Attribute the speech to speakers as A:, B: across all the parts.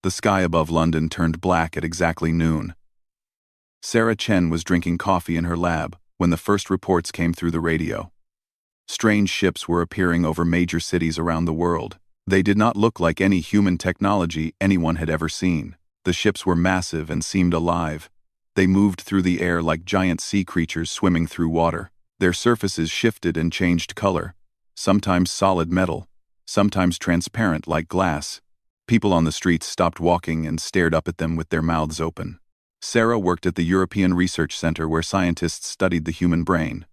A: The sky above London turned black at exactly noon. Sarah Chen was drinking coffee in her lab when the first reports came through the radio. Strange ships were appearing over major cities around the world. They did not look like any human technology anyone had ever seen. The ships were massive and seemed alive. They moved through the air like giant sea creatures swimming through water. Their surfaces shifted and changed color, sometimes solid metal, sometimes transparent like glass. People on the streets stopped walking and stared up at them with their mouths open. Sarah worked at the European Research Center where scientists studied the human brain.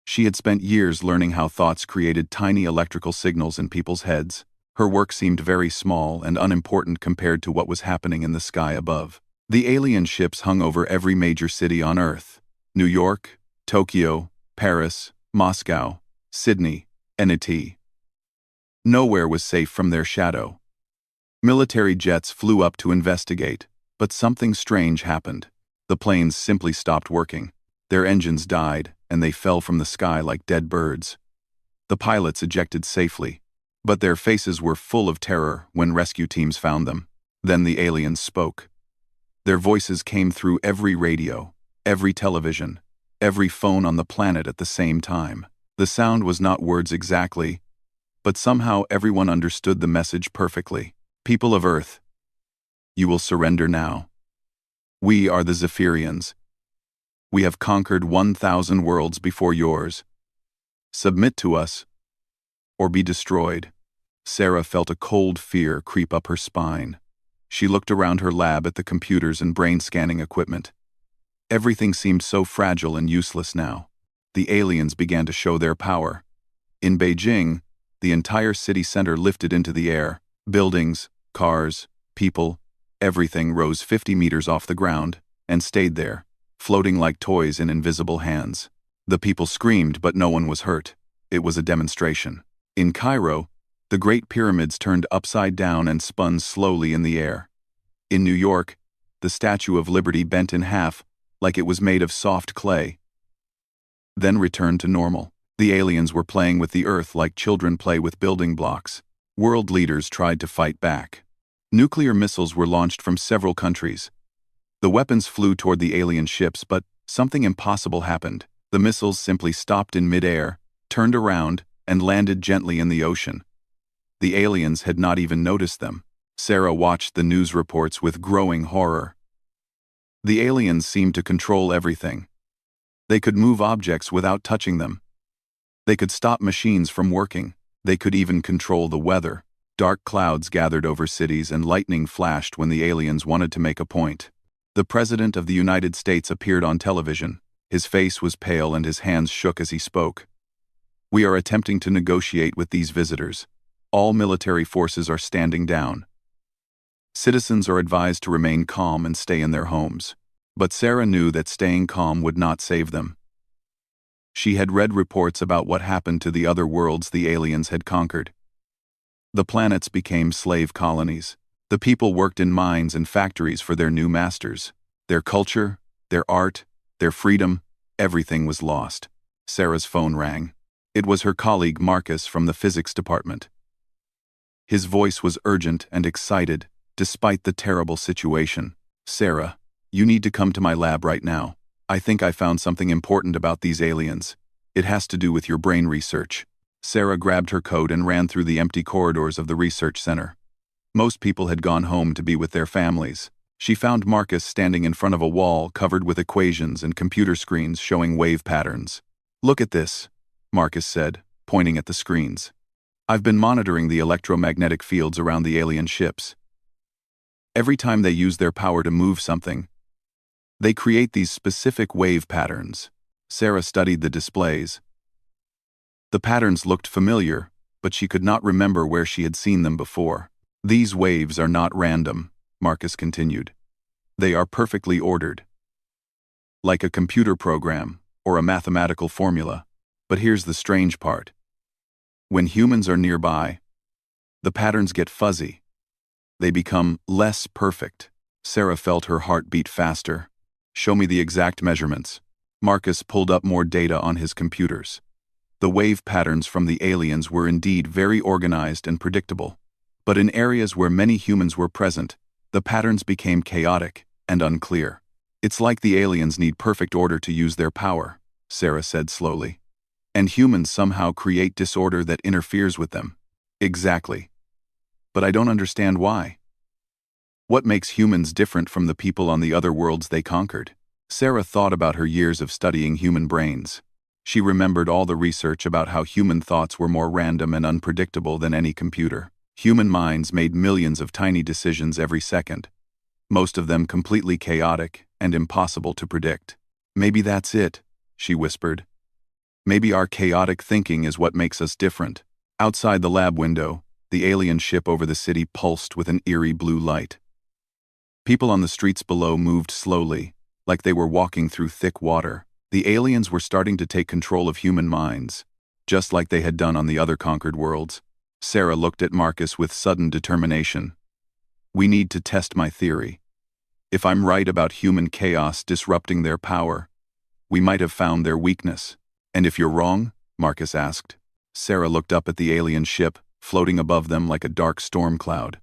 A: She had spent years learning how thoughts created tiny electrical signals in people's heads. Her work seemed very small and unimportant compared to what was happening in the sky above. The alien ships hung over every major city on Earth: New York, Tokyo, Paris, Moscow, Sydney, Annihilated. Nowhere was safe from their shadow. Military jets flew up to investigate, but something strange happened. The planes simply stopped working. Their engines died, and they fell from the sky like dead birds. The pilots ejected safely, but their faces were full of terror when rescue teams found them. Then the aliens spoke. Their voices came through every radio, every television, every phone on the planet at the same time. The sound was not words exactly, but somehow everyone understood the message perfectly. People of Earth, you will surrender now. We are the Zephyrians. We have conquered 1,000 worlds before yours. Submit to us, or be destroyed. Sarah felt a cold fear creep up her spine. She looked around her lab at the computers and brain-scanning equipment. Everything seemed so fragile and useless now. The aliens began to show their power. In Beijing, the entire city center lifted into the air. Buildings, cars, people, everything rose 50 meters off the ground and stayed there, floating like toys in invisible hands. The people screamed, but no one was hurt. It was a demonstration. In Cairo, the Great Pyramids turned upside down and spun slowly in the air. In New York, the Statue of Liberty bent in half like it was made of soft clay, then returned to normal. The aliens were playing with the Earth like children play with building blocks. World leaders tried to fight back. Nuclear missiles were launched from several countries. The weapons flew toward the alien ships, but something impossible happened. The missiles simply stopped in mid-air, turned around, and landed gently in the ocean. The aliens had not even noticed them. Sarah watched the news reports with growing horror. The aliens seemed to control everything. They could move objects without touching them. They could stop machines from working. They could even control the weather. Dark clouds gathered over cities and lightning flashed when the aliens wanted to make a point. The President of the United States appeared on television. His face was pale and his hands shook as he spoke. We are attempting to negotiate with these visitors. All military forces are standing down. Citizens are advised to remain calm and stay in their homes. But Sarah knew that staying calm would not save them. She had read reports about what happened to the other worlds the aliens had conquered. The planets became slave colonies. The people worked in mines and factories for their new masters. Their culture, their art, their freedom, everything was lost. Sarah's phone rang. It was her colleague Marcus from the physics department. His voice was urgent and excited, despite the terrible situation. Sarah, you need to come to my lab right now. I think I found something important about these aliens. It has to do with your brain research. Sarah grabbed her coat and ran through the empty corridors of the research center. Most people had gone home to be with their families. She found Marcus standing in front of a wall covered with equations and computer screens showing wave patterns. Look at this, Marcus said, pointing at the screens. I've been monitoring the electromagnetic fields around the alien ships. Every time they use their power to move something, they create these specific wave patterns. Sarah studied the displays. The patterns looked familiar, but she could not remember where she had seen them before. These waves are not random, Marcus continued. They are perfectly ordered. Like a computer program or a mathematical formula. But here's the strange part. When humans are nearby, the patterns get fuzzy. They become less perfect. Sarah felt her heart beat faster. Show me the exact measurements. Marcus pulled up more data on his computers. The wave patterns from the aliens were indeed very organized and predictable. But in areas where many humans were present, the patterns became chaotic and unclear. It's like the aliens need perfect order to use their power, Sarah said slowly. And humans somehow create disorder that interferes with them. Exactly. But I don't understand why. What makes humans different from the people on the other worlds they conquered? Sarah thought about her years of studying human brains. She remembered all the research about how human thoughts were more random and unpredictable than any computer. Human minds made millions of tiny decisions every second, most of them completely chaotic and impossible to predict. Maybe that's it, she whispered. Maybe our chaotic thinking is what makes us different. Outside the lab window, the alien ship over the city pulsed with an eerie blue light. People on the streets below moved slowly, like they were walking through thick water. The aliens were starting to take control of human minds, just like they had done on the other conquered worlds. Sarah looked at Marcus with sudden determination. We need to test my theory. If I'm right about human chaos disrupting their power, we might have found their weakness. And if you're wrong? Marcus asked. Sarah looked up at the alien ship, floating above them like a dark storm cloud.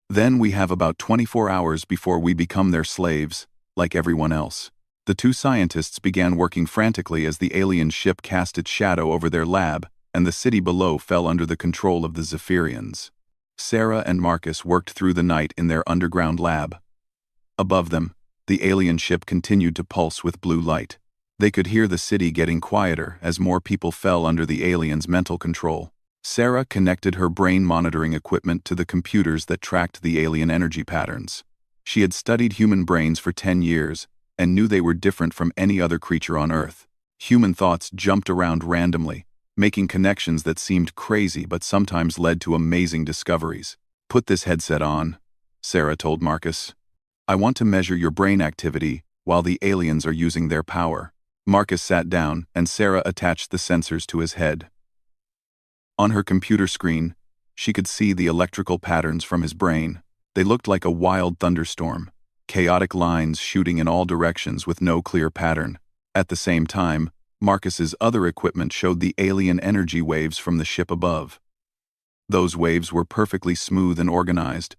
A: Then we have about 24 hours before we become their slaves, like everyone else. The two scientists began working frantically as the alien ship cast its shadow over their lab, and the city below fell under the control of the Zephyrians. Sarah and Marcus worked through the night in their underground lab. Above them, the alien ship continued to pulse with blue light. They could hear the city getting quieter as more people fell under the aliens' mental control. Sarah connected her brain monitoring equipment to the computers that tracked the alien energy patterns. She had studied human brains for 10 years and knew they were different from any other creature on Earth. Human thoughts jumped around randomly, making connections that seemed crazy but sometimes led to amazing discoveries. Put this headset on, Sarah told Marcus. I want to measure your brain activity while the aliens are using their power. Marcus sat down and Sarah attached the sensors to his head. On her computer screen, she could see the electrical patterns from his brain. They looked like a wild thunderstorm, chaotic lines shooting in all directions with no clear pattern. At the same time, Marcus's other equipment showed the alien energy waves from the ship above. Those waves were perfectly smooth and organized,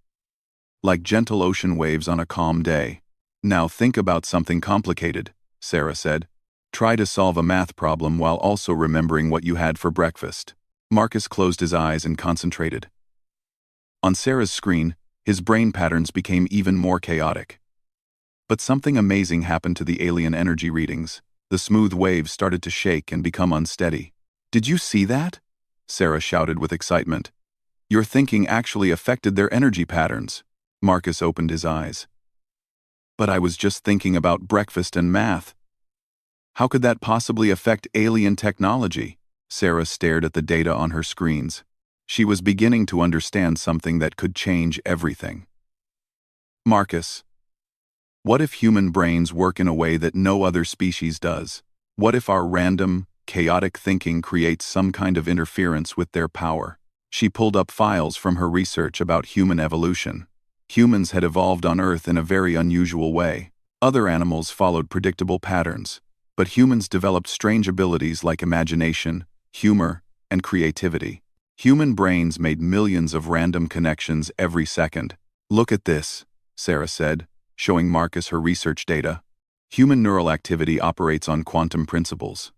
A: like gentle ocean waves on a calm day. Now think about something complicated, Sarah said. Try to solve a math problem while also remembering what you had for breakfast. Marcus closed his eyes and concentrated. On Sarah's screen, his brain patterns became even more chaotic. But something amazing happened to the alien energy readings. The smooth waves started to shake and become unsteady. Did you see that? Sarah shouted with excitement. Your thinking actually affected their energy patterns. Marcus opened his eyes. But I was just thinking about breakfast and math. How could that possibly affect alien technology? Sarah stared at the data on her screens. She was beginning to understand something that could change everything. Marcus, what if human brains work in a way that no other species does? What if our random, chaotic thinking creates some kind of interference with their power? She pulled up files from her research about human evolution. Humans had evolved on Earth in a very unusual way. Other animals followed predictable patterns, but humans developed strange abilities like imagination, humor, and creativity. Human brains made millions of random connections every second. Look at this, Sarah said, showing Marcus her research data. Human neural activity operates on quantum principles.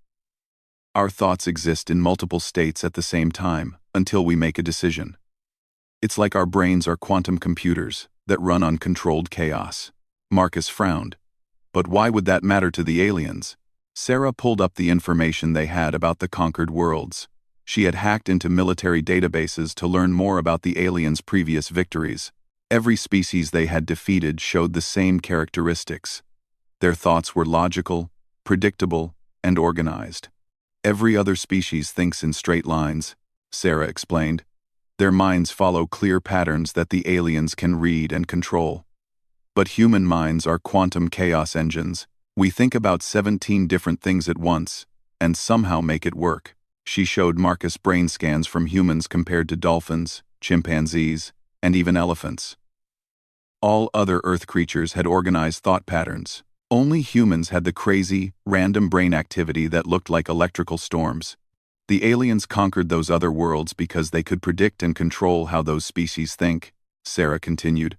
A: Our thoughts exist in multiple states at the same time until we make a decision. It's like our brains are quantum computers that run on controlled chaos. Marcus frowned. But why would that matter to the aliens? Sarah pulled up the information they had about the conquered worlds. She had hacked into military databases to learn more about the aliens' previous victories. Every species they had defeated showed the same characteristics. Their thoughts were logical, predictable, and organized. Every other species thinks in straight lines, Sarah explained. Their minds follow clear patterns that the aliens can read and control. But human minds are quantum chaos engines. We think about 17 different things at once, and somehow make it work. She showed Marcus brain scans from humans compared to dolphins, chimpanzees, and even elephants. All other Earth creatures had organized thought patterns. Only humans had the crazy, random brain activity that looked like electrical storms. The aliens conquered those other worlds because they could predict and control how those species think, Sarah continued.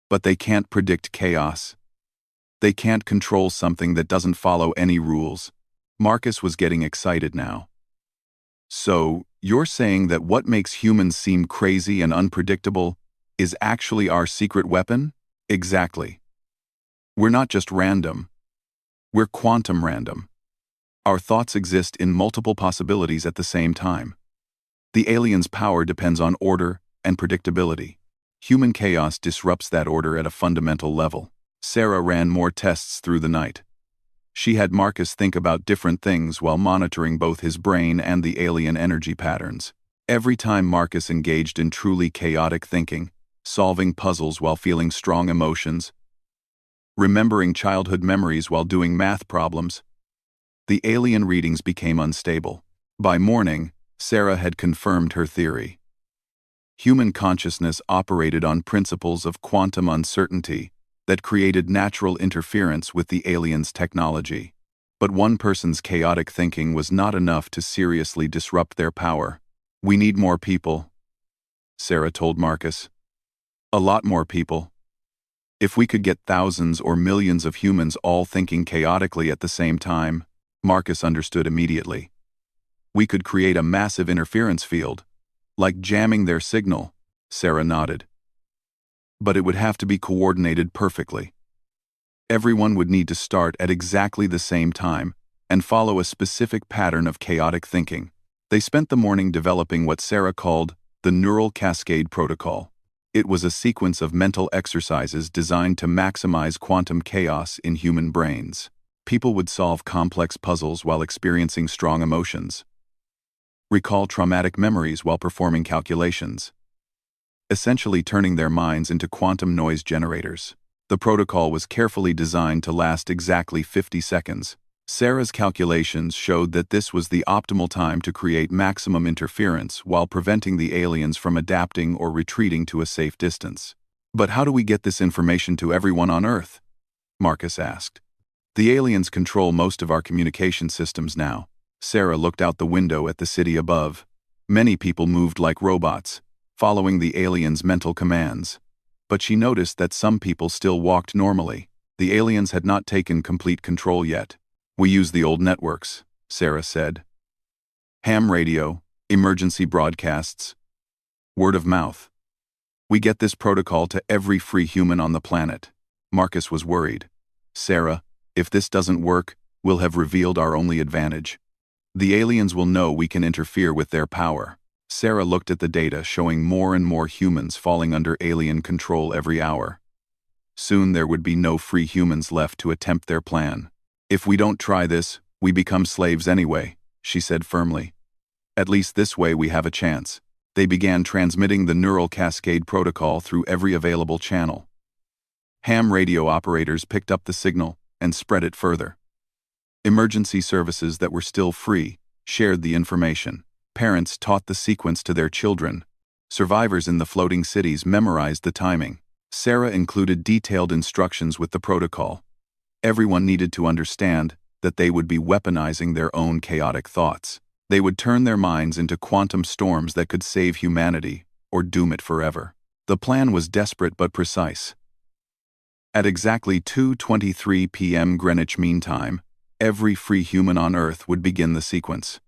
A: But they can't predict chaos. They can't control something that doesn't follow any rules. Marcus was getting excited now. So, you're saying that what makes humans seem crazy and unpredictable is actually our secret weapon? Exactly. We're not just random. We're quantum random. Our thoughts exist in multiple possibilities at the same time. The aliens' power depends on order and predictability. Human chaos disrupts that order at a fundamental level. Sarah ran more tests through the night. She had Marcus think about different things while monitoring both his brain and the alien energy patterns. Every time Marcus engaged in truly chaotic thinking, solving puzzles while feeling strong emotions, remembering childhood memories while doing math problems, the alien readings became unstable. By morning, Sarah had confirmed her theory. Human consciousness operated on principles of quantum uncertainty that created natural interference with the aliens' technology. But one person's chaotic thinking was not enough to seriously disrupt their power. "We need more people," Sarah told Marcus. "A lot more people. If we could get thousands or millions of humans all thinking chaotically at the same time," Marcus understood immediately. "We could create a massive interference field, like jamming their signal," Sarah nodded. "But it would have to be coordinated perfectly. Everyone would need to start at exactly the same time and follow a specific pattern of chaotic thinking." They spent the morning developing what Sarah called the Neural Cascade Protocol. It was a sequence of mental exercises designed to maximize quantum chaos in human brains. People would solve complex puzzles while experiencing strong emotions, recall traumatic memories while performing calculations, essentially turning their minds into quantum noise generators. The protocol was carefully designed to last exactly 50 seconds. Sarah's calculations showed that this was the optimal time to create maximum interference while preventing the aliens from adapting or retreating to a safe distance. "But how do we get this information to everyone on Earth?" Marcus asked. "The aliens control most of our communication systems now." Sarah looked out the window at the city above. Many people moved like robots, following the aliens' mental commands. But she noticed that some people still walked normally. The aliens had not taken complete control yet. "We use the old networks," Sarah said. "Ham radio, emergency broadcasts, word of mouth. We get this protocol to every free human on the planet." Marcus was worried. "Sarah, if this doesn't work, we'll have revealed our only advantage. The aliens will know we can interfere with their power." Sarah looked at the data showing more and more humans falling under alien control every hour. Soon there would be no free humans left to attempt their plan. "If we don't try this, we become slaves anyway," she said firmly. "At least this way we have a chance." They began transmitting the Neural Cascade Protocol through every available channel. Ham radio operators picked up the signal and spread it further. Emergency services that were still free shared the information. Parents taught the sequence to their children. Survivors in the floating cities memorized the timing. Sarah included detailed instructions with the protocol. Everyone needed to understand that they would be weaponizing their own chaotic thoughts. They would turn their minds into quantum storms that could save humanity or doom it forever. The plan was desperate but precise. At exactly 2:23 p.m. Greenwich Mean Time, every free human on Earth would begin the sequence.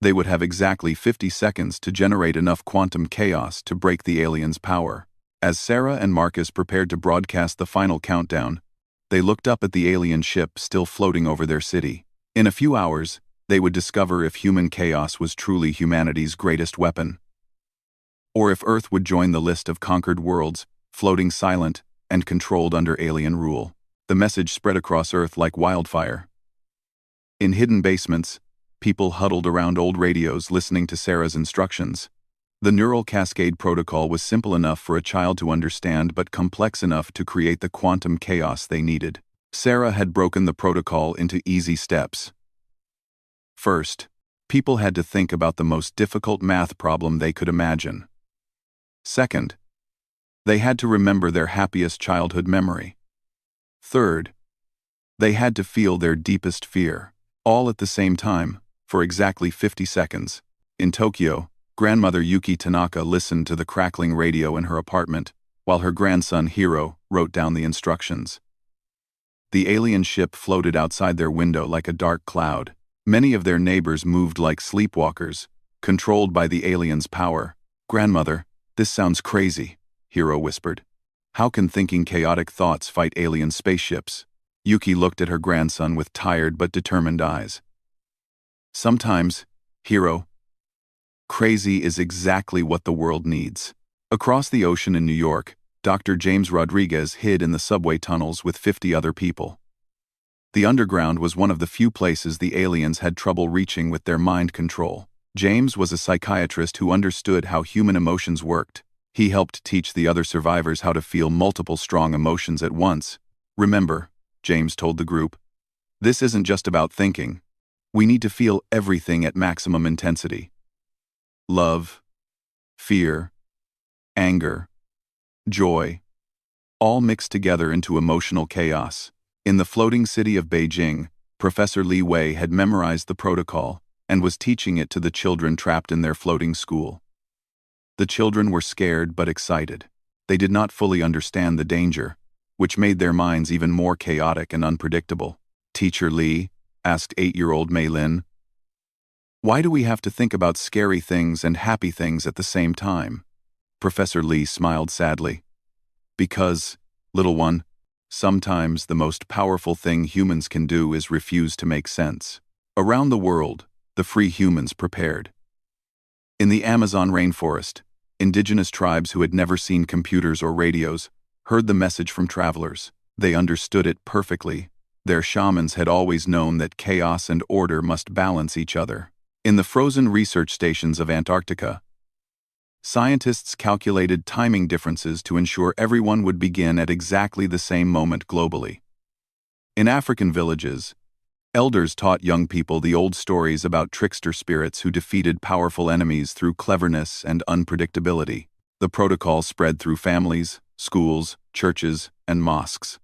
A: They would have exactly 50 seconds to generate enough quantum chaos to break the aliens' power. As Sarah and Marcus prepared to broadcast the final countdown, they looked up at the alien ship still floating over their city. In a few hours, they would discover if human chaos was truly humanity's greatest weapon, or if Earth would join the list of conquered worlds, floating silent and controlled under alien rule. The message spread across Earth like wildfire. In hidden basements, people huddled around old radios listening to Sarah's instructions. The Neural Cascade Protocol was simple enough for a child to understand but complex enough to create the quantum chaos they needed. Sarah had broken the protocol into easy steps. First, people had to think about the most difficult math problem they could imagine. Second, they had to remember their happiest childhood memory. Third, they had to feel their deepest fear, all at the same time. for exactly 50 seconds. In Tokyo, grandmother Yuki Tanaka listened to the crackling radio in her apartment, while her grandson Hiro wrote down the instructions. The alien ship floated outside their window like a dark cloud. Many of their neighbors moved like sleepwalkers, controlled by the alien's power. "Grandmother, this sounds crazy," Hiro whispered. "How can thinking chaotic thoughts fight alien spaceships?" Yuki looked at her grandson with tired but determined eyes. "Sometimes, Hiro, crazy is exactly what the world needs." Across the ocean in New York, Dr. James Rodriguez hid in the subway tunnels with 50 other people. The underground was one of the few places the aliens had trouble reaching with their mind control. James was a psychiatrist who understood how human emotions worked. He helped teach the other survivors how to feel multiple strong emotions at once. "Remember," James told the group, "this isn't just about thinking. We need to feel everything at maximum intensity. Love, fear, anger, joy, all mixed together into emotional chaos." In the floating city of Beijing, Professor Li Wei had memorized the protocol and was teaching it to the children trapped in their floating school. The children were scared but excited. They did not fully understand the danger, which made their minds even more chaotic and unpredictable. "Teacher Li," asked 8-year-old Mei Lin, "why do we have to think about scary things and happy things at the same time?" Professor Li smiled sadly. "Because, little one, sometimes the most powerful thing humans can do is refuse to make sense." Around the world, the free humans prepared. In the Amazon rainforest, indigenous tribes who had never seen computers or radios heard the message from travelers. They understood it perfectly. Their shamans had always known that chaos and order must balance each other. In the frozen research stations of Antarctica, scientists calculated timing differences to ensure everyone would begin at exactly the same moment globally. In African villages, elders taught young people the old stories about trickster spirits who defeated powerful enemies through cleverness and unpredictability. The protocol spread through families, schools, churches, and mosques.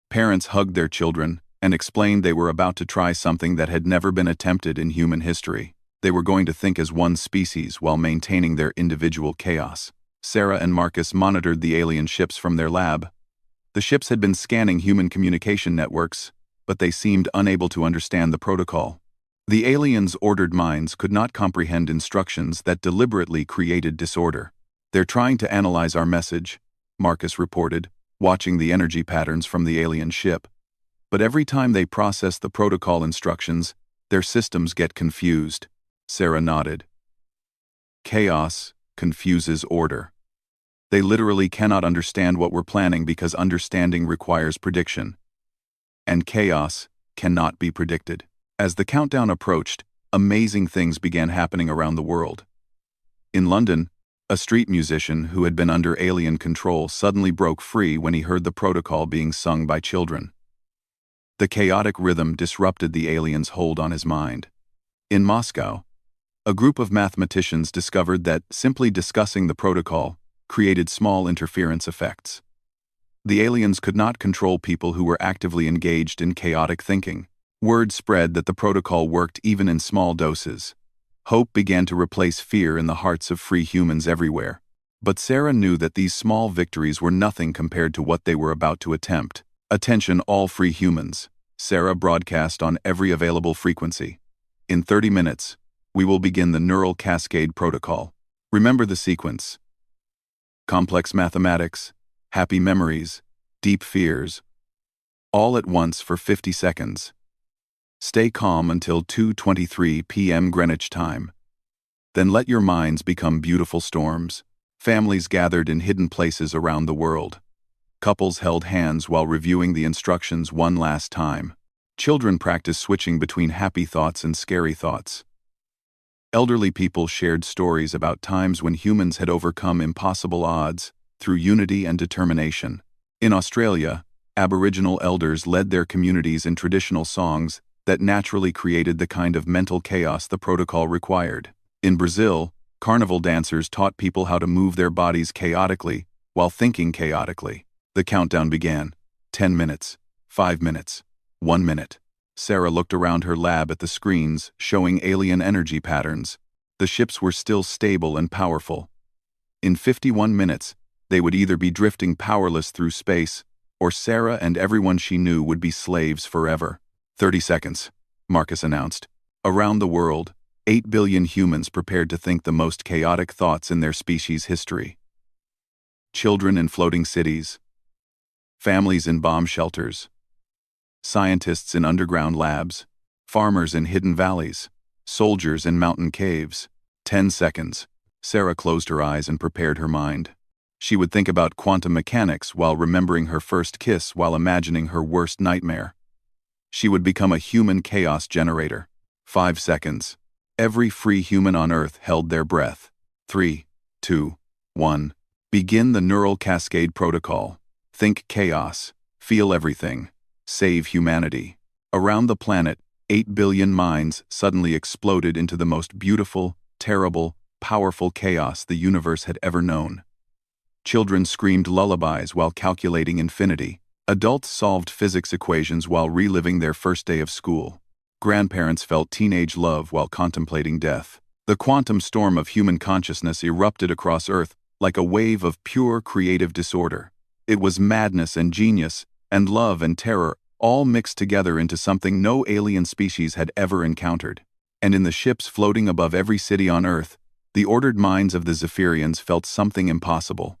A: Parents hugged their children and explained they were about to try something that had never been attempted in human history. They were going to think as one species while maintaining their individual chaos. Sarah and Marcus monitored the alien ships from their lab. The ships had been scanning human communication networks, but they seemed unable to understand the protocol. The aliens' ordered minds could not comprehend instructions that deliberately created disorder. "They're trying to analyze our message," Marcus reported, watching the energy patterns from the alien ship. "But every time they process the protocol instructions, their systems get confused." Sarah nodded. "Chaos confuses order. They literally cannot understand what we're planning because understanding requires prediction. And chaos cannot be predicted." As the countdown approached, amazing things began happening around the world. In London, a street musician who had been under alien control suddenly broke free when he heard the protocol being sung by children. The chaotic rhythm disrupted the alien's hold on his mind. In Moscow, a group of mathematicians discovered that simply discussing the protocol created small interference effects. The aliens could not control people who were actively engaged in chaotic thinking. Word spread that the protocol worked even in small doses. Hope began to replace fear in the hearts of free humans everywhere. But Sarah knew that these small victories were nothing compared to what they were about to attempt. "Attention all free humans," Sarah broadcast on every available frequency. "In 30 minutes, we will begin the neural cascade protocol. Remember the sequence: complex mathematics, happy memories, deep fears, all at once for 50 seconds. Stay calm until 2:23 p.m. Greenwich time. Then let your minds become beautiful storms." Families gathered in hidden places around the world. Couples held hands while reviewing the instructions one last time. Children practiced switching between happy thoughts and scary thoughts. Elderly people shared stories about times when humans had overcome impossible odds through unity and determination. In Australia, Aboriginal elders led their communities in traditional songs that naturally created the kind of mental chaos the protocol required. In Brazil, carnival dancers taught people how to move their bodies chaotically while thinking chaotically. The countdown began. 10 minutes, 5 minutes, 1 minute. Sarah looked around her lab at the screens, showing alien energy patterns. The ships were still stable and powerful. In 51 minutes, they would either be drifting powerless through space, or Sarah and everyone she knew would be slaves forever. 30 seconds, Marcus announced. Around the world, 8 billion humans prepared to think the most chaotic thoughts in their species' history. Children in floating cities, families in bomb shelters, scientists in underground labs, farmers in hidden valleys, soldiers in mountain caves. 10 seconds. Sarah closed her eyes and prepared her mind. She would think about quantum mechanics while remembering her first kiss while imagining her worst nightmare. She would become a human chaos generator. 5 seconds. Every free human on Earth held their breath. 3, 2, 1. Begin the neural cascade protocol. Think chaos. Feel everything. Save humanity. Around the planet, 8 billion minds suddenly exploded into the most beautiful, terrible, powerful chaos the universe had ever known. Children screamed lullabies while calculating infinity. Adults solved physics equations while reliving their first day of school. Grandparents felt teenage love while contemplating death. The quantum storm of human consciousness erupted across Earth like a wave of pure creative disorder. It was madness and genius, and love and terror, all mixed together into something no alien species had ever encountered. And in the ships floating above every city on Earth, the ordered minds of the Zephyrians felt something impossible.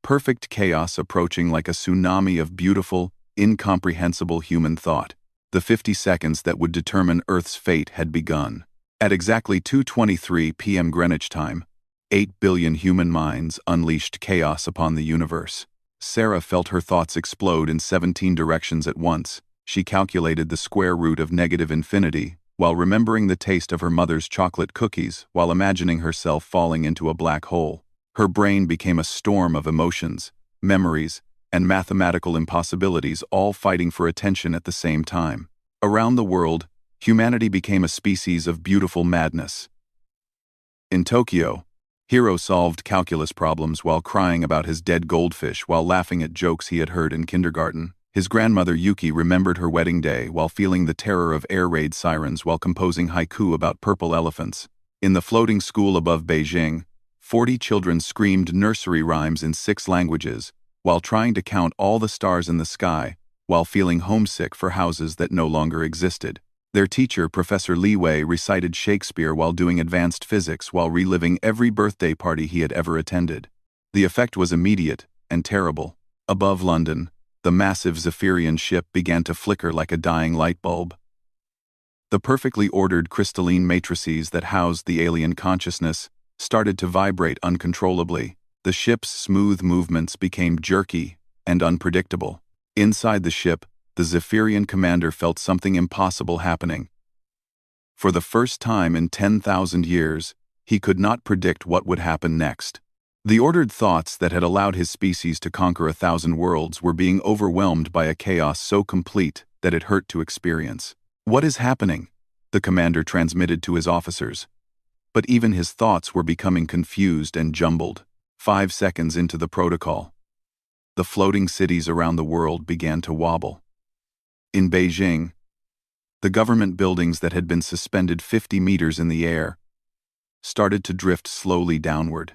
A: Perfect chaos approaching like a tsunami of beautiful, incomprehensible human thought. The 50 seconds that would determine Earth's fate had begun. At exactly 2:23 p.m. Greenwich time, 8 billion human minds unleashed chaos upon the universe. Sarah felt her thoughts explode in 17 directions at once. She calculated the square root of negative infinity, while remembering the taste of her mother's chocolate cookies while imagining herself falling into a black hole. Her brain became a storm of emotions, memories, and mathematical impossibilities all fighting for attention at the same time. Around the world, humanity became a species of beautiful madness. In Tokyo, Hiro solved calculus problems while crying about his dead goldfish while laughing at jokes he had heard in kindergarten. His grandmother Yuki remembered her wedding day while feeling the terror of air raid sirens while composing haiku about purple elephants. In the floating school above Beijing, 40 children screamed nursery rhymes in 6 languages while trying to count all the stars in the sky while feeling homesick for houses that no longer existed. Their teacher, Professor Li Wei, recited Shakespeare while doing advanced physics while reliving every birthday party he had ever attended. The effect was immediate and terrible. Above London, the massive Zephyrian ship began to flicker like a dying light bulb. The perfectly ordered crystalline matrices that housed the alien consciousness started to vibrate uncontrollably. The ship's smooth movements became jerky and unpredictable. Inside the ship, the Zephyrian commander felt something impossible happening. For the first time in 10,000 years, he could not predict what would happen next. The ordered thoughts that had allowed his species to conquer 1,000 worlds were being overwhelmed by a chaos so complete that it hurt to experience. "What is happening?" the commander transmitted to his officers. But even his thoughts were becoming confused and jumbled. 5 seconds into the protocol, the floating cities around the world began to wobble. In Beijing, the government buildings that had been suspended 50 meters in the air started to drift slowly downward.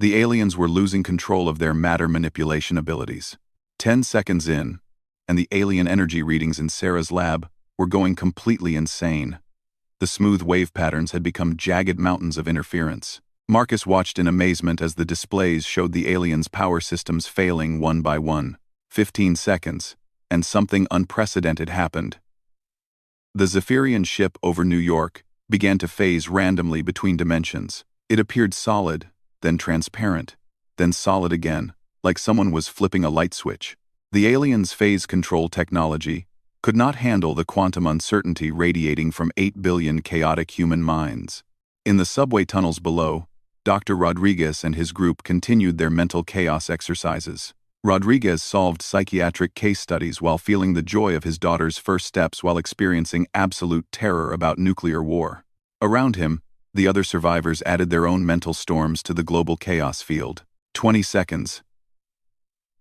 A: The aliens were losing control of their matter manipulation abilities. 10 seconds in, and the alien energy readings in Sarah's lab were going completely insane. The smooth wave patterns had become jagged mountains of interference. Marcus watched in amazement as the displays showed the aliens' power systems failing one by one. 15 seconds, and something unprecedented happened. The Zephyrian ship over New York began to phase randomly between dimensions. It appeared solid, then transparent, then solid again, like someone was flipping a light switch. The aliens' phase control technology could not handle the quantum uncertainty radiating from 8 billion chaotic human minds. In the subway tunnels below, Dr. Rodriguez and his group continued their mental chaos exercises. Rodriguez solved psychiatric case studies while feeling the joy of his daughter's first steps while experiencing absolute terror about nuclear war. Around him, the other survivors added their own mental storms to the global chaos field. 20 seconds.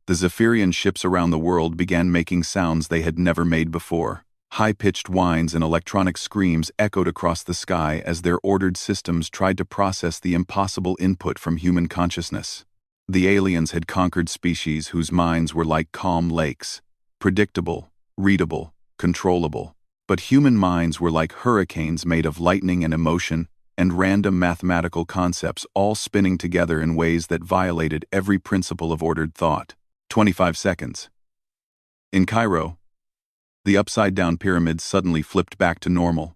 A: The Zephyrian ships around the world began making sounds they had never made before. High-pitched whines and electronic screams echoed across the sky as their ordered systems tried to process the impossible input from human consciousness. The aliens had conquered species whose minds were like calm lakes, predictable, readable, controllable. But human minds were like hurricanes made of lightning and emotion and random mathematical concepts all spinning together in ways that violated every principle of ordered thought. 25 seconds. In Cairo, the upside-down pyramids suddenly flipped back to normal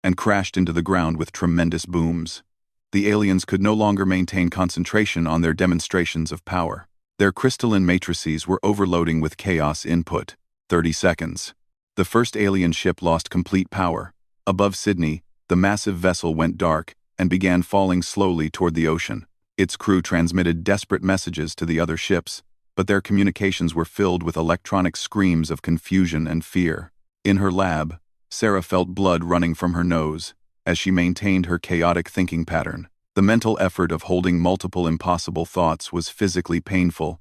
A: and crashed into the ground with tremendous booms. The aliens could no longer maintain concentration on their demonstrations of power. Their crystalline matrices were overloading with chaos input. 30 seconds. The first alien ship lost complete power. Above Sydney, the massive vessel went dark and began falling slowly toward the ocean. Its crew transmitted desperate messages to the other ships, but their communications were filled with electronic screams of confusion and fear. In her lab, Sarah felt blood running from her nose as she maintained her chaotic thinking pattern. The mental effort of holding multiple impossible thoughts was physically painful,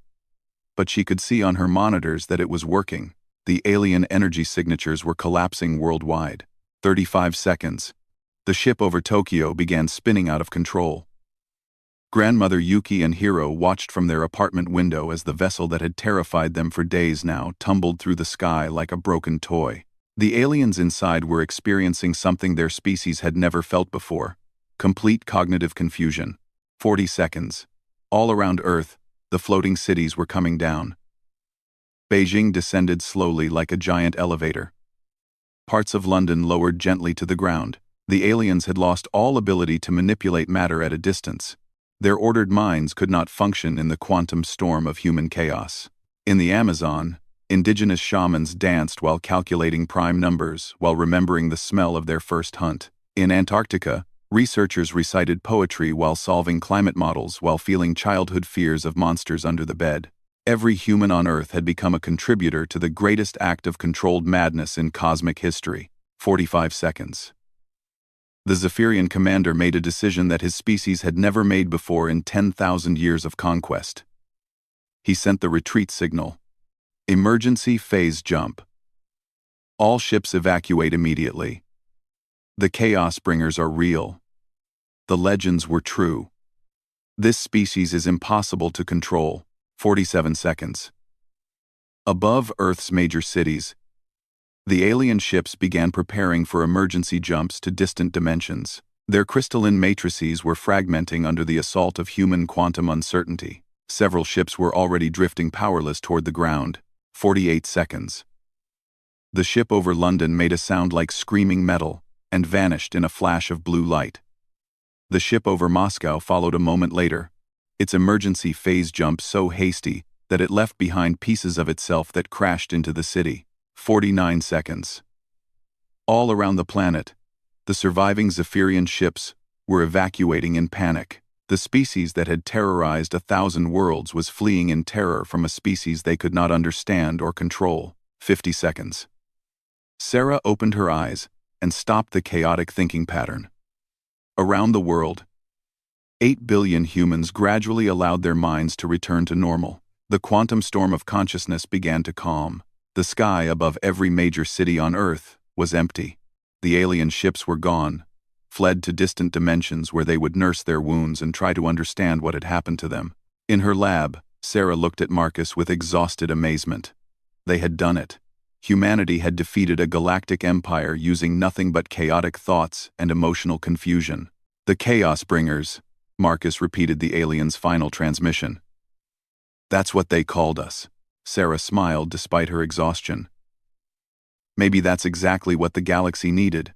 A: but she could see on her monitors that it was working. The alien energy signatures were collapsing worldwide. 35 seconds. The ship over Tokyo began spinning out of control. Grandmother Yuki and Hiro watched from their apartment window as the vessel that had terrified them for days now tumbled through the sky like a broken toy. The aliens inside were experiencing something their species had never felt before: complete cognitive confusion. 40 seconds. All around Earth, the floating cities were coming down. Beijing descended slowly like a giant elevator. Parts of London lowered gently to the ground. The aliens had lost all ability to manipulate matter at a distance. Their ordered minds could not function in the quantum storm of human chaos. In the Amazon, indigenous shamans danced while calculating prime numbers, while remembering the smell of their first hunt. In Antarctica, researchers recited poetry while solving climate models while feeling childhood fears of monsters under the bed. Every human on Earth had become a contributor to the greatest act of controlled madness in cosmic history. 45 seconds. The Zephyrian commander made a decision that his species had never made before in 10,000 years of conquest. He sent the retreat signal. Emergency phase jump. All ships evacuate immediately. The Chaos Bringers are real. The legends were true. This species is impossible to control. 47 seconds. Above Earth's major cities, the alien ships began preparing for emergency jumps to distant dimensions. Their crystalline matrices were fragmenting under the assault of human quantum uncertainty. Several ships were already drifting powerless toward the ground. 48 seconds. The ship over London made a sound like screaming metal and vanished in a flash of blue light. The ship over Moscow followed a moment later, its emergency phase jump so hasty that it left behind pieces of itself that crashed into the city. 49 seconds. All around the planet, the surviving Zephyrian ships were evacuating in panic. The species that had terrorized 1,000 worlds was fleeing in terror from a species they could not understand or control. 50 seconds. Sarah opened her eyes and stopped the chaotic thinking pattern. Around the world, 8 billion humans gradually allowed their minds to return to normal. The quantum storm of consciousness began to calm. The sky above every major city on Earth was empty. The alien ships were gone, fled to distant dimensions where they would nurse their wounds and try to understand what had happened to them. In her lab, Sarah looked at Marcus with exhausted amazement. They had done it. Humanity had defeated a galactic empire using nothing but chaotic thoughts and emotional confusion. The Chaos Bringers, Marcus repeated the alien's final transmission. That's what they called us. Sarah smiled despite her exhaustion. Maybe that's exactly what the galaxy needed.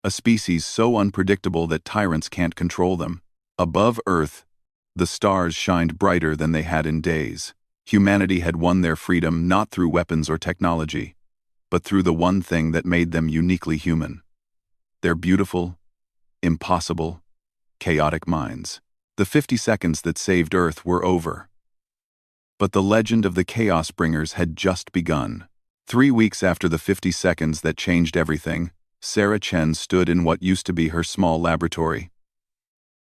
A: A species so unpredictable that tyrants can't control them. Above Earth, the stars shined brighter than they had in days. Humanity had won their freedom not through weapons or technology, but through the one thing that made them uniquely human: their beautiful, impossible, chaotic minds. The 50 seconds that saved Earth were over. But the legend of the Chaos Bringers had just begun. 3 weeks after the 50 seconds that changed everything, Sarah Chen stood in what used to be her small laboratory.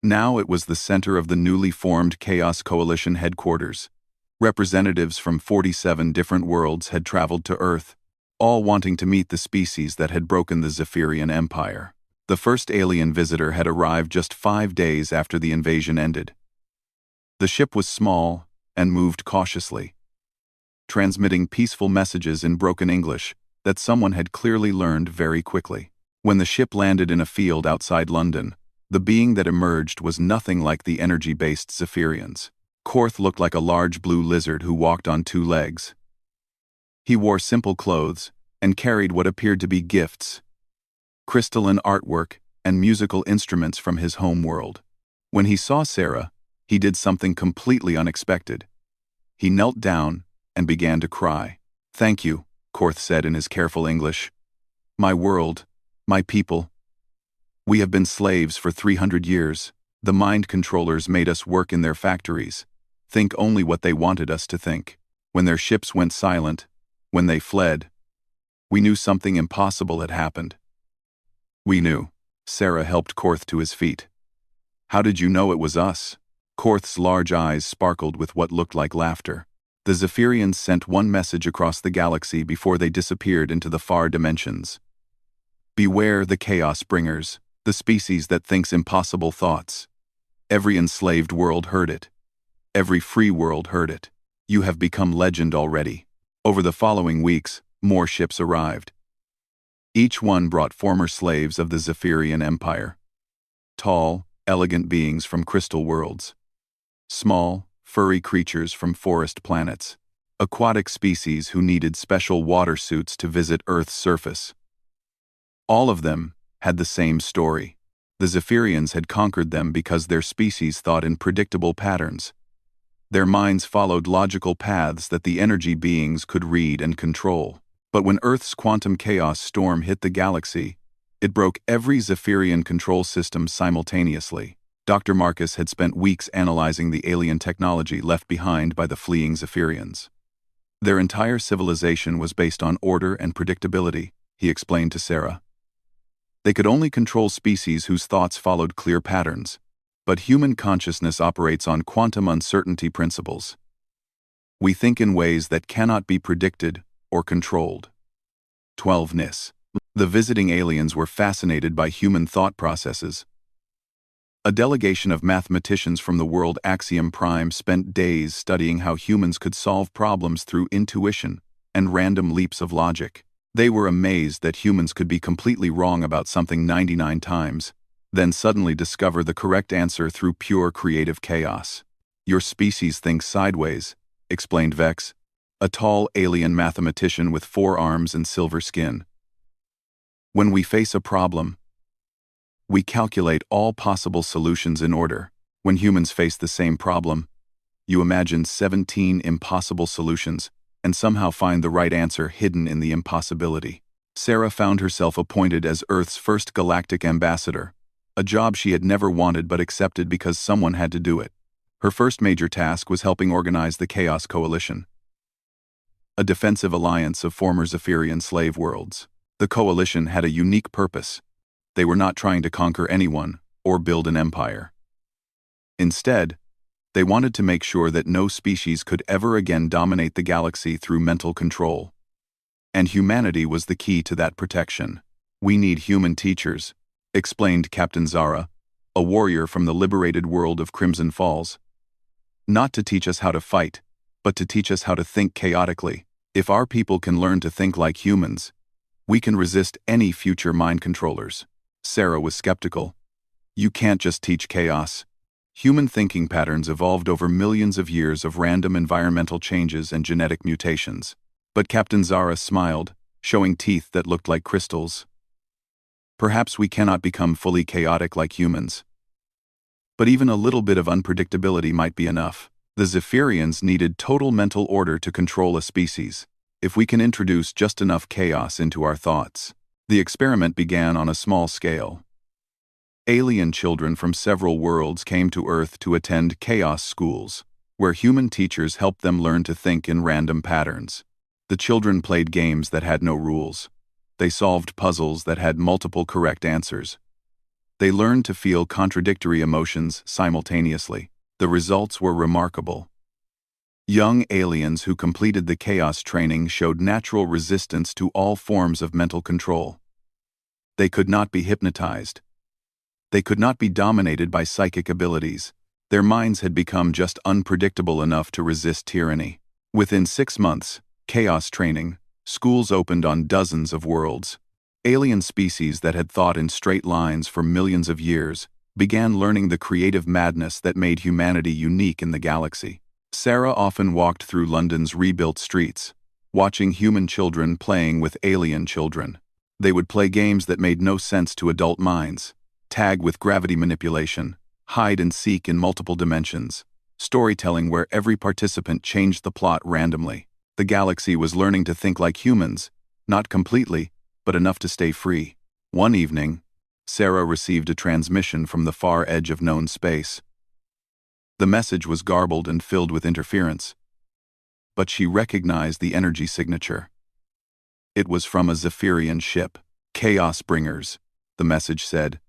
A: Now it was the center of the newly formed Chaos Coalition headquarters. Representatives from 47 different worlds had traveled to Earth, all wanting to meet the species that had broken the Zephyrian Empire. The first alien visitor had arrived just 5 days after the invasion ended. The ship was small and moved cautiously, transmitting peaceful messages in broken English that someone had clearly learned very quickly. When the ship landed in a field outside London, the being that emerged was nothing like the energy-based Zephyrians. Korth looked like a large blue lizard who walked on 2 legs. He wore simple clothes and carried what appeared to be gifts, crystalline artwork, and musical instruments from his home world. When he saw Sarah, he did something completely unexpected. He knelt down and began to cry. "Thank you," Korth said in his careful English. "My world, my people. We have been slaves for 300 years. The mind controllers made us work in their factories, think only what they wanted us to think. When their ships went silent, when they fled, we knew something impossible had happened. We knew." Sarah helped Korth to his feet. "How did you know it was us?" Korth's large eyes sparkled with what looked like laughter. "The Zephyrians sent one message across the galaxy before they disappeared into the far dimensions. Beware the Chaos Bringers, the species that thinks impossible thoughts. Every enslaved world heard it. Every free world heard it. You have become legend already." Over the following weeks, more ships arrived. Each one brought former slaves of the Zephyrian Empire. Tall, elegant beings from crystal worlds. Small, furry creatures from forest planets. Aquatic species who needed special water suits to visit Earth's surface. All of them had the same story. The Zephyrians had conquered them because their species thought in predictable patterns. Their minds followed logical paths that the energy beings could read and control. But when Earth's quantum chaos storm hit the galaxy, it broke every Zephyrian control system simultaneously. Dr. Marcus had spent weeks analyzing the alien technology left behind by the fleeing Zephyrians. Their entire civilization was based on order and predictability, he explained to Sarah. They could only control species whose thoughts followed clear patterns, but human consciousness operates on quantum uncertainty principles. We think in ways that cannot be predicted or controlled. 12. The visiting aliens were fascinated by human thought processes. A delegation of mathematicians from the world Axiom Prime spent days studying how humans could solve problems through intuition and random leaps of logic. They were amazed that humans could be completely wrong about something 99 times, then suddenly discover the correct answer through pure creative chaos. "Your species thinks sideways," explained Vex, a tall alien mathematician with 4 arms and silver skin. "When we face a problem, we calculate all possible solutions in order. When humans face the same problem, you imagine 17 impossible solutions and somehow find the right answer hidden in the impossibility." Sarah found herself appointed as Earth's first galactic ambassador, a job she had never wanted but accepted because someone had to do it. Her first major task was helping organize the Chaos Coalition, a defensive alliance of former Zephyrian slave worlds. The coalition had a unique purpose. They were not trying to conquer anyone or build an empire. Instead, they wanted to make sure that no species could ever again dominate the galaxy through mental control. And humanity was the key to that protection. "We need human teachers," explained Captain Zara, a warrior from the liberated world of Crimson Falls. "Not to teach us how to fight, but to teach us how to think chaotically. If our people can learn to think like humans, we can resist any future mind controllers." Sarah was skeptical. "You can't just teach chaos. Human thinking patterns evolved over millions of years of random environmental changes and genetic mutations." But Captain Zara smiled, showing teeth that looked like crystals. "Perhaps we cannot become fully chaotic like humans. But even a little bit of unpredictability might be enough. The Zephyrians needed total mental order to control a species. If we can introduce just enough chaos into our thoughts." The experiment began on a small scale. Alien children from several worlds came to Earth to attend chaos schools, where human teachers helped them learn to think in random patterns. The children played games that had no rules. They solved puzzles that had multiple correct answers. They learned to feel contradictory emotions simultaneously. The results were remarkable. Young aliens who completed the Chaos training showed natural resistance to all forms of mental control. They could not be hypnotized. They could not be dominated by psychic abilities. Their minds had become just unpredictable enough to resist tyranny. Within 6 months, Chaos training, schools opened on dozens of worlds. Alien species that had thought in straight lines for millions of years began learning the creative madness that made humanity unique in the galaxy. Sarah often walked through London's rebuilt streets, watching human children playing with alien children. They would play games that made no sense to adult minds: tag with gravity manipulation, hide and seek in multiple dimensions, storytelling where every participant changed the plot randomly. The galaxy was learning to think like humans, not completely, but enough to stay free. One evening, Sarah received a transmission from the far edge of known space. The message was garbled and filled with interference, but she recognized the energy signature. It was from a Zephyrian ship. "Chaos bringers," the message said.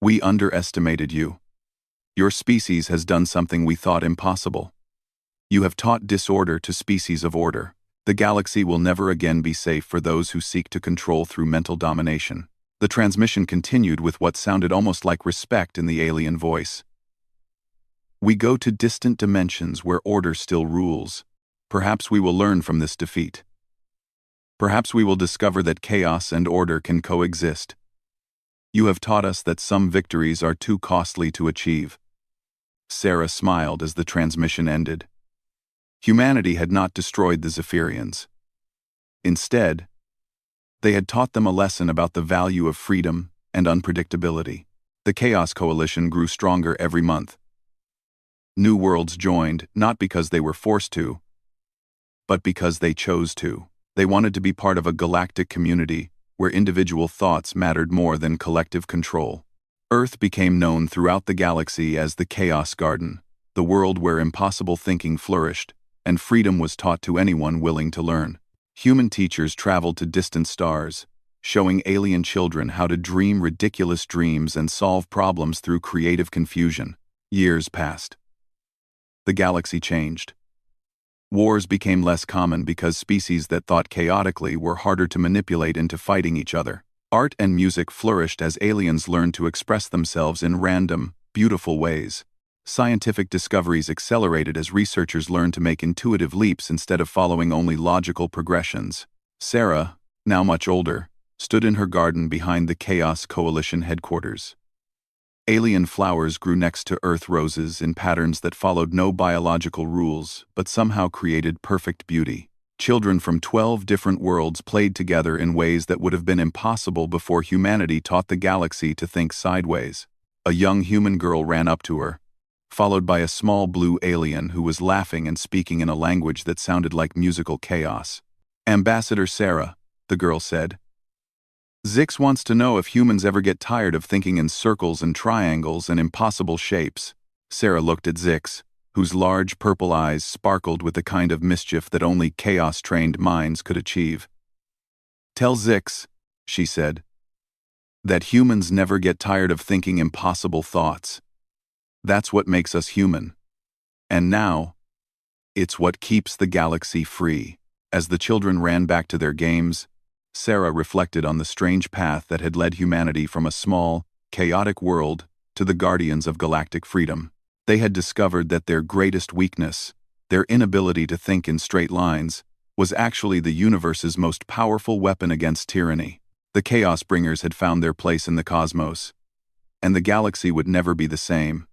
A: "We underestimated you. Your species has done something we thought impossible. You have taught disorder to species of order. The galaxy will never again be safe for those who seek to control through mental domination." The transmission continued with what sounded almost like respect in the alien voice. "We go to distant dimensions where order still rules. Perhaps we will learn from this defeat. Perhaps we will discover that chaos and order can coexist. You have taught us that some victories are too costly to achieve." Sarah smiled as the transmission ended. Humanity had not destroyed the Zephyrians. Instead, they had taught them a lesson about the value of freedom and unpredictability. The Chaos Coalition grew stronger every month. New worlds joined, not because they were forced to, but because they chose to. They wanted to be part of a galactic community where individual thoughts mattered more than collective control. Earth became known throughout the galaxy as the Chaos Garden, the world where impossible thinking flourished, and freedom was taught to anyone willing to learn. Human teachers traveled to distant stars, showing alien children how to dream ridiculous dreams and solve problems through creative confusion. Years passed. The galaxy changed. Wars became less common because species that thought chaotically were harder to manipulate into fighting each other. Art and music flourished as aliens learned to express themselves in random, beautiful ways. Scientific discoveries accelerated as researchers learned to make intuitive leaps instead of following only logical progressions. Sarah, now much older, stood in her garden behind the Chaos Coalition headquarters. Alien flowers grew next to Earth roses in patterns that followed no biological rules, but somehow created perfect beauty. Children from 12 different worlds played together in ways that would have been impossible before humanity taught the galaxy to think sideways. A young human girl ran up to her, followed by a small blue alien who was laughing and speaking in a language that sounded like musical chaos. "Ambassador Sarah," the girl said. "Zix wants to know if humans ever get tired of thinking in circles and triangles and impossible shapes." Sarah looked at Zix, whose large purple eyes sparkled with the kind of mischief that only chaos-trained minds could achieve. "Tell Zix," she said, "that humans never get tired of thinking impossible thoughts. That's what makes us human. And now, it's what keeps the galaxy free." As the children ran back to their games, Sarah reflected on the strange path that had led humanity from a small, chaotic world to the guardians of galactic freedom. They had discovered that their greatest weakness, their inability to think in straight lines, was actually the universe's most powerful weapon against tyranny. The Chaos Bringers had found their place in the cosmos, and the galaxy would never be the same.